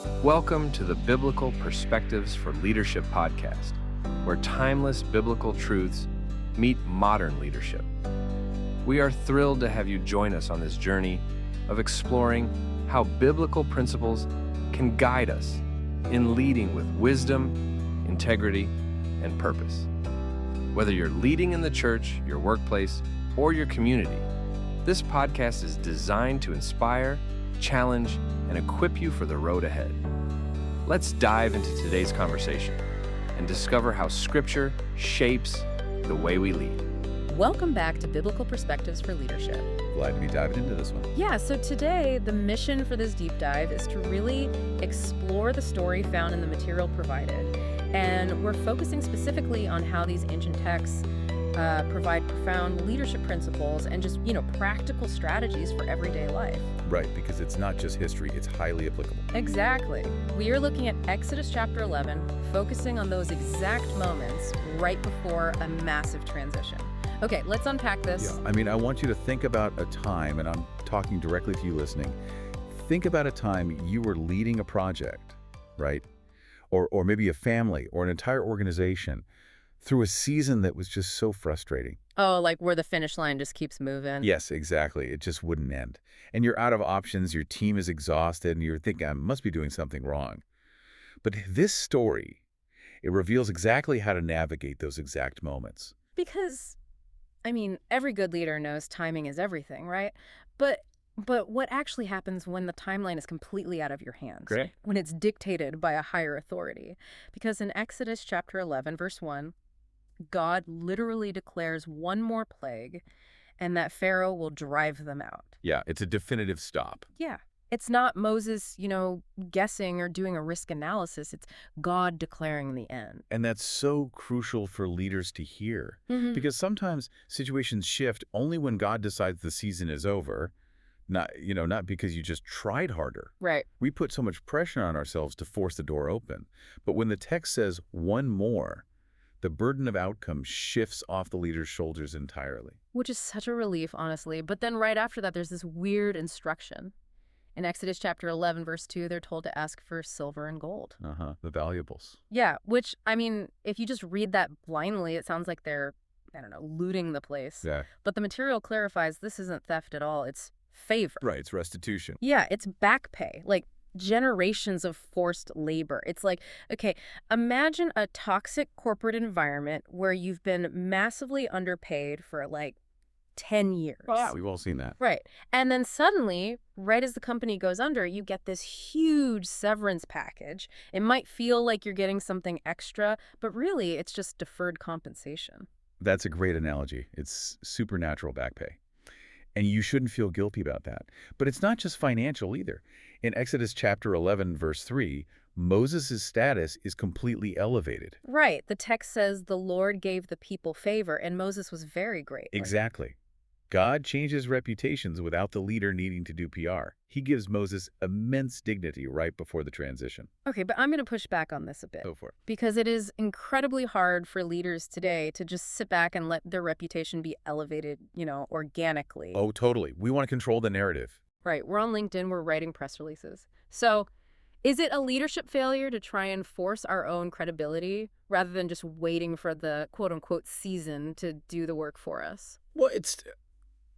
Welcome to the Biblical Perspectives for Leadership podcast, where timeless biblical truths meet modern leadership. We are thrilled to have you join us on this journey of exploring how biblical principles can guide us in leading with wisdom, integrity, and purpose. Whether you're leading in the church, your workplace, or your community, this podcast is designed to inspire, challenge, and equip you for the road ahead. Let's dive into today's conversation and discover how Scripture shapes the way we lead. Welcome back to Biblical Perspectives for Leadership. Glad to be diving into this one. Yeah, so today the mission for this deep dive is to really explore the story found in the material provided. And we're focusing specifically on how these ancient texts provide profound leadership principles and just, practical strategies for everyday life. Right, because it's not just history, it's highly applicable. Exactly. We are looking at Exodus chapter 11, focusing on those exact moments right before a massive transition. Okay, let's unpack this. Yeah, I want you to think about a time, and I'm talking directly to you listening. Think about a time you were leading a project, right? Or maybe a family or an entire organization through a season that was just so frustrating. Oh, like where the finish line just keeps moving. Yes, exactly. It just wouldn't end. And you're out of options, your team is exhausted, and you're thinking, I must be doing something wrong. But this story, it reveals exactly how to navigate those exact moments. Because, every good leader knows timing is everything, right? But what actually happens when the timeline is completely out of your hands? Okay. When it's dictated by a higher authority? Because in Exodus chapter 11, verse 1, God literally declares one more plague, and that Pharaoh will drive them out. Yeah, it's a definitive stop. Yeah. It's not Moses, guessing or doing a risk analysis. It's God declaring the end. And that's so crucial for leaders to hear. Because sometimes situations shift only when God decides the season is over, not because you just tried harder. Right. We put so much pressure on ourselves to force the door open. But when the text says one more, the burden of outcome shifts off the leader's shoulders entirely. Which is such a relief, honestly. But then right after that, there's this weird instruction. In Exodus chapter 11, verse 2, they're told to ask for silver and gold. The valuables. Yeah, which, if you just read that blindly, it sounds like they're, looting the place. Yeah. But the material clarifies this isn't theft at all. It's favor. Right, it's restitution. Yeah, it's back pay. Like, generations of forced labor. It's like, okay, imagine a toxic corporate environment where you've been massively underpaid for 10 years. Well, yeah, we've all seen that. Right. And then suddenly, right as the company goes under, you get this huge severance package. It might feel like you're getting something extra, but really it's just deferred compensation. That's a great analogy. It's supernatural back pay. And you shouldn't feel guilty about that. But it's not just financial either. In Exodus chapter 11, verse 3, Moses' status is completely elevated. Right. The text says the Lord gave the people favor, and Moses was very grateful. Exactly. God changes reputations without the leader needing to do PR. He gives Moses immense dignity right before the transition. Okay, but I'm going to push back on this a bit. Go for it. Because it is incredibly hard for leaders today to just sit back and let their reputation be elevated, organically. Oh, totally. We want to control the narrative. Right. We're on LinkedIn. We're writing press releases. So is it a leadership failure to try and force our own credibility rather than just waiting for the quote-unquote season to do the work for us? Well,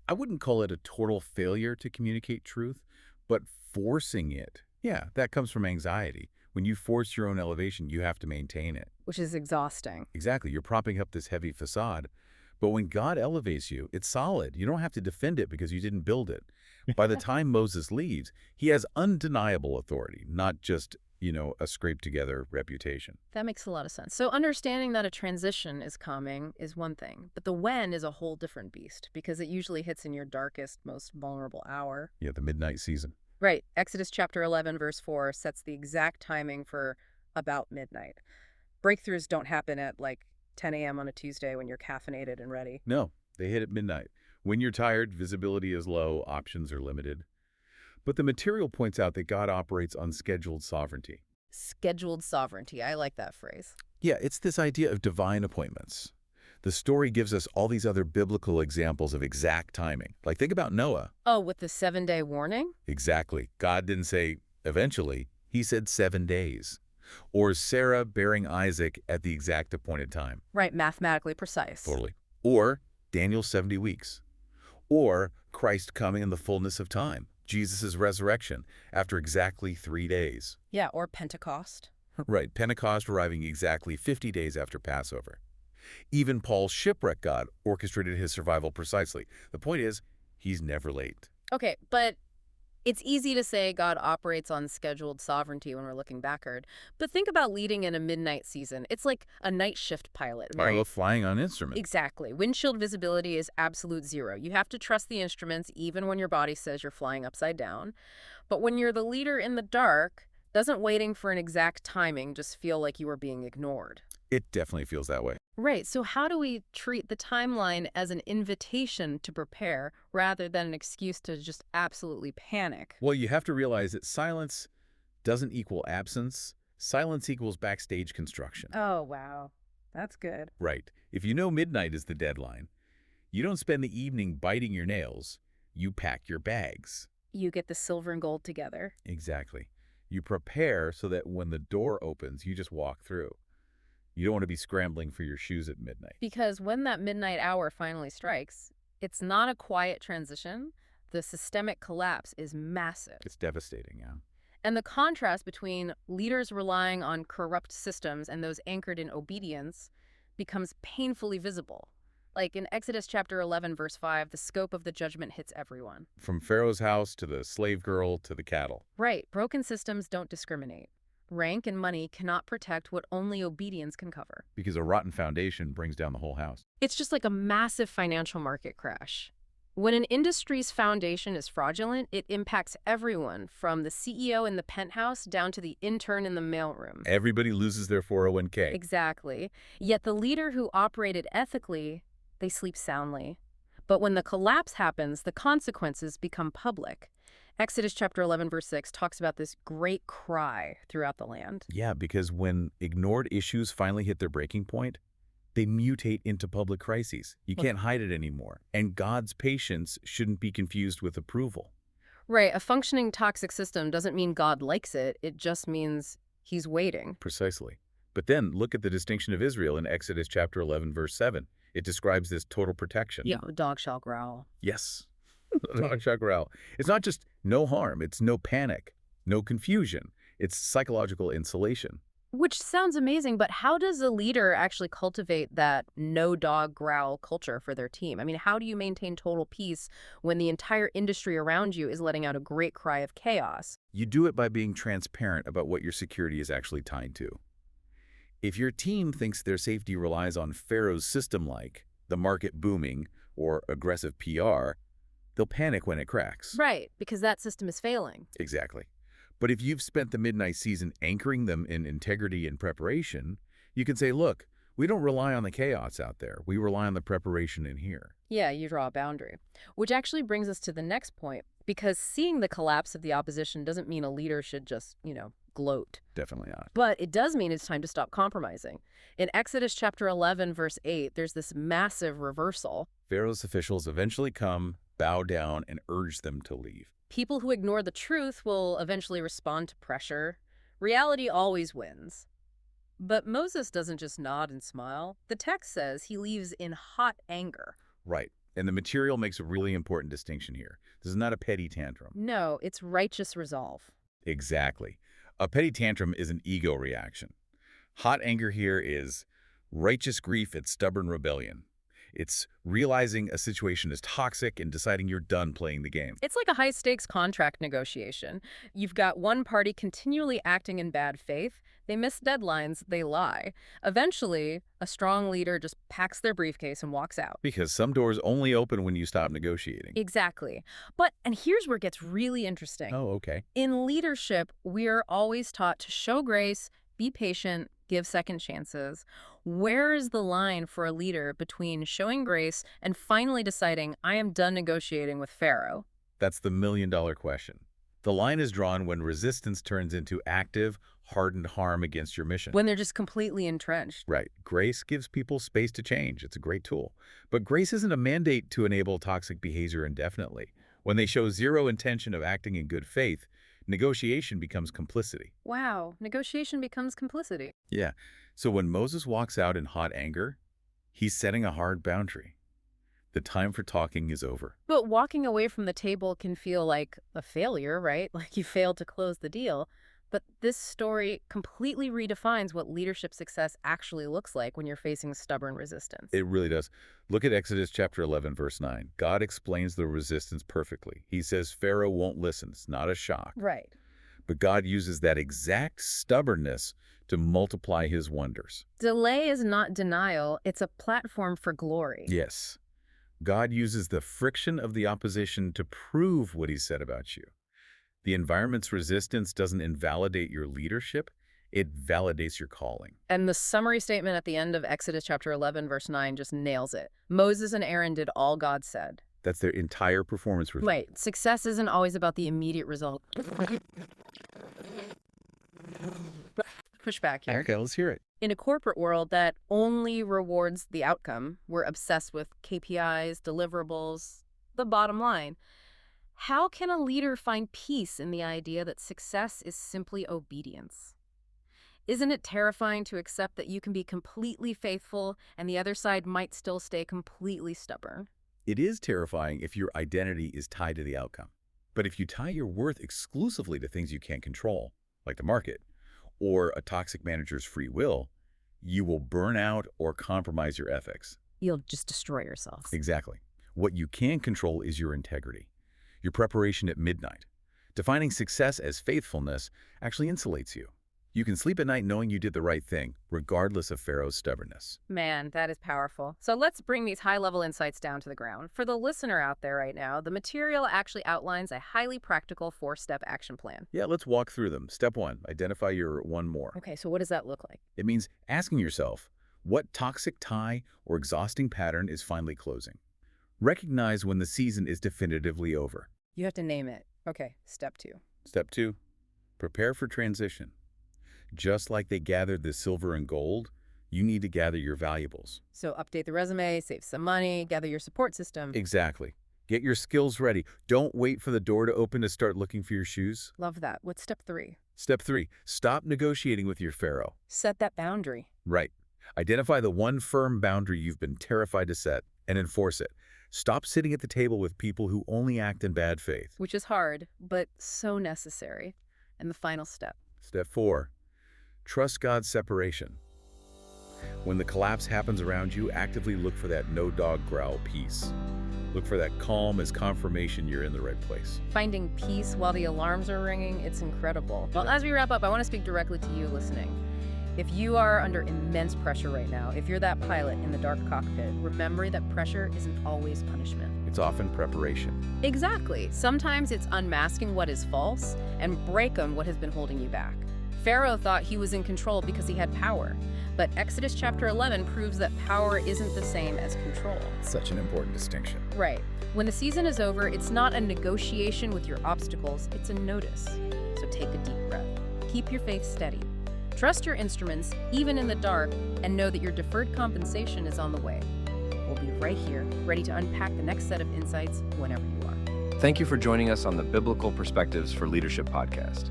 I wouldn't call it a total failure to communicate truth, but forcing it, yeah, that comes from anxiety. When you force your own elevation, you have to maintain it. Which is exhausting. Exactly. You're propping up this heavy facade. But when God elevates you, it's solid. You don't have to defend it because you didn't build it. By the time Moses leaves, he has undeniable authority, not just, a scraped-together reputation. That makes a lot of sense. So understanding that a transition is coming is one thing, but the when is a whole different beast because it usually hits in your darkest, most vulnerable hour. Yeah, the midnight season. Right. Exodus chapter 11, verse 4 sets the exact timing for about midnight. Breakthroughs don't happen at 10 a.m. on a Tuesday when you're caffeinated and ready. No, they hit at midnight. When you're tired, visibility is low, options are limited. But the material points out that God operates on scheduled sovereignty. Scheduled sovereignty. I like that phrase. Yeah, it's this idea of divine appointments. The story gives us all these other biblical examples of exact timing. Think about Noah. Oh, with the 7-day warning? Exactly. God didn't say eventually. He said 7 days. Or Sarah bearing Isaac at the exact appointed time. Right, mathematically precise. Totally. Or Daniel's 70 weeks. Or Christ coming in the fullness of time. Jesus' resurrection after exactly 3 days. Yeah, or Pentecost. Right, Pentecost arriving exactly 50 days after Passover. Even Paul's shipwreck God orchestrated his survival precisely. The point is, he's never late. Okay, but it's easy to say God operates on scheduled sovereignty when we're looking backward. But think about leading in a midnight season. It's like a night shift pilot, right? Or flying on instruments. Exactly. Windshield visibility is absolute zero. You have to trust the instruments even when your body says you're flying upside down. But when you're the leader in the dark, doesn't waiting for an exact timing just feel like you are being ignored? It definitely feels that way. Right. So how do we treat the timeline as an invitation to prepare rather than an excuse to just absolutely panic? Well, you have to realize that silence doesn't equal absence. Silence equals backstage construction. Oh, wow. That's good. Right. If you know midnight is the deadline, you don't spend the evening biting your nails. You pack your bags. You get the silver and gold together. Exactly. You prepare so that when the door opens, you just walk through. You don't want to be scrambling for your shoes at midnight. Because when that midnight hour finally strikes, it's not a quiet transition. The systemic collapse is massive. It's devastating, yeah. And the contrast between leaders relying on corrupt systems and those anchored in obedience becomes painfully visible. Like in Exodus chapter 11, verse 5, the scope of the judgment hits everyone. From Pharaoh's house to the slave girl to the cattle. Right. Broken systems don't discriminate. Rank and money cannot protect what only obedience can cover. Because a rotten foundation brings down the whole house. It's just like a massive financial market crash. When an industry's foundation is fraudulent, it impacts everyone, from the CEO in the penthouse down to the intern in the mailroom. Everybody loses their 401k. Exactly. Yet the leader who operated ethically, they sleep soundly. But when the collapse happens, the consequences become public. Exodus chapter 11, verse 6 talks about this great cry throughout the land. Yeah, because when ignored issues finally hit their breaking point, they mutate into public crises. You can't hide it anymore. And God's patience shouldn't be confused with approval. Right. A functioning toxic system doesn't mean God likes it. It just means he's waiting. Precisely. But then look at the distinction of Israel in Exodus chapter 11, verse 7. It describes this total protection. Yeah, a dog shall growl. Yes. Dog shall growl. It's not just no harm. It's no panic, no confusion. It's psychological insulation. Which sounds amazing, but how does a leader actually cultivate that no dog growl culture for their team? I mean, how do you maintain total peace when the entire industry around you is letting out a great cry of chaos? You do it by being transparent about what your security is actually tied to. If your team thinks their safety relies on Pharaoh's system like the market booming or aggressive PR, they'll panic when it cracks. Right, because that system is failing. Exactly. But if you've spent the midnight season anchoring them in integrity and preparation, you can say, look, we don't rely on the chaos out there. We rely on the preparation in here. Yeah, you draw a boundary. Which actually brings us to the next point, because seeing the collapse of the opposition doesn't mean a leader should just, gloat. Definitely not. But it does mean it's time to stop compromising. In Exodus chapter 11, verse 8, there's this massive reversal. Pharaoh's officials eventually come, bow down, and urge them to leave. People who ignore the truth will eventually respond to pressure. Reality always wins. But Moses doesn't just nod and smile. The text says he leaves in hot anger. Right. And the material makes a really important distinction here. This is not a petty tantrum. No, it's righteous resolve. Exactly. A petty tantrum is an ego reaction. Hot anger here is righteous grief at stubborn rebellion. It's realizing a situation is toxic and deciding you're done playing the game. It's like a high-stakes contract negotiation. You've got one party continually acting in bad faith. They miss deadlines, they lie. Eventually, a strong leader just packs their briefcase and walks out. Because some doors only open when you stop negotiating. Exactly. And here's where it gets really interesting. Oh, okay. In leadership, we are always taught to show grace, be patient, give second chances. Where is the line for a leader between showing grace and finally deciding, I am done negotiating with Pharaoh? That's the million-dollar question. The line is drawn when resistance turns into active, hardened harm against your mission. When they're just completely entrenched. Right. Grace gives people space to change. It's a great tool. But grace isn't a mandate to enable toxic behavior indefinitely. When they show zero intention of acting in good faith, Negotiation becomes complicity. Wow, negotiation becomes complicity. Yeah. So when Moses walks out in hot anger, he's setting a hard boundary. The time for talking is over. But walking away from the table can feel like a failure, right? Like you failed to close the deal. But this story completely redefines what leadership success actually looks like when you're facing stubborn resistance. It really does. Look at Exodus chapter 11, verse 9. God explains the resistance perfectly. He says Pharaoh won't listen. It's not a shock. Right. But God uses that exact stubbornness to multiply his wonders. Delay is not denial, it's a platform for glory. Yes. God uses the friction of the opposition to prove what he said about you. The environment's resistance doesn't invalidate your leadership, it validates your calling. And the summary statement at the end of Exodus chapter 11, verse 9 just nails it. Moses and Aaron did all God said. That's their entire performance review. Right. Success isn't always about the immediate result. Pushback here. Okay, let's hear it. In a corporate world that only rewards the outcome, we're obsessed with KPIs, deliverables, the bottom line. How can a leader find peace in the idea that success is simply obedience? Isn't it terrifying to accept that you can be completely faithful and the other side might still stay completely stubborn? It is terrifying if your identity is tied to the outcome. But if you tie your worth exclusively to things you can't control, like the market, or a toxic manager's free will, you will burn out or compromise your ethics. You'll just destroy yourself. Exactly. What you can control is your integrity, your preparation at midnight. Defining success as faithfulness actually insulates you. You can sleep at night knowing you did the right thing, regardless of Pharaoh's stubbornness. Man, that is powerful. So let's bring these high-level insights down to the ground. For the listener out there right now, the material actually outlines a highly practical 4-step action plan. Yeah, let's walk through them. Step 1, identify your one more. Okay, so what does that look like? It means asking yourself, what toxic tie or exhausting pattern is finally closing? Recognize when the season is definitively over. You have to name it. Okay, step 2. Step 2, prepare for transition. Just like they gathered the silver and gold, you need to gather your valuables. So update the resume, save some money, gather your support system. Exactly. Get your skills ready. Don't wait for the door to open to start looking for your shoes. Love that. What's step 3? Step 3, stop negotiating with your Pharaoh. Set that boundary. Right. Identify the one firm boundary you've been terrified to set and enforce it. Stop sitting at the table with people who only act in bad faith. Which is hard, but so necessary. And the final step. Step 4, trust God's separation. When the collapse happens around you, actively look for that no-dog growl peace. Look for that calm as confirmation you're in the right place. Finding peace while the alarms are ringing, it's incredible. Well, as we wrap up, I want to speak directly to you listening. If you are under immense pressure right now, if you're that pilot in the dark cockpit, remember that pressure isn't always punishment. It's often preparation. Exactly. Sometimes it's unmasking what is false and breaking what has been holding you back. Pharaoh thought he was in control because he had power, but Exodus chapter 11 proves that power isn't the same as control. Such an important distinction. Right. When the season is over, it's not a negotiation with your obstacles, it's a notice. So take a deep breath. Keep your faith steady. Trust your instruments, even in the dark, and know that your deferred compensation is on the way. We'll be right here, ready to unpack the next set of insights whenever you are. Thank you for joining us on the Biblical Perspectives for Leadership podcast.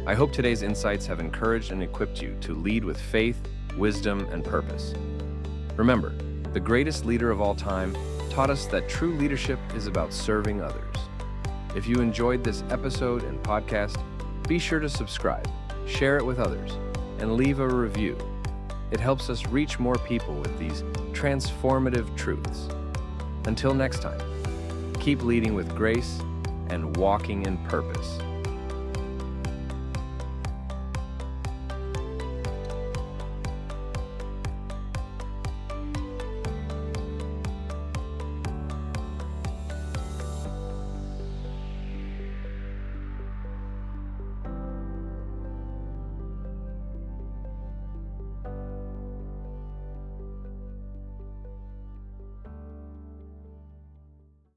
I hope today's insights have encouraged and equipped you to lead with faith, wisdom, and purpose. Remember, the greatest leader of all time taught us that true leadership is about serving others. If you enjoyed this episode and podcast, be sure to subscribe, share it with others, and leave a review. It helps us reach more people with these transformative truths. Until next time, keep leading with grace and walking in purpose.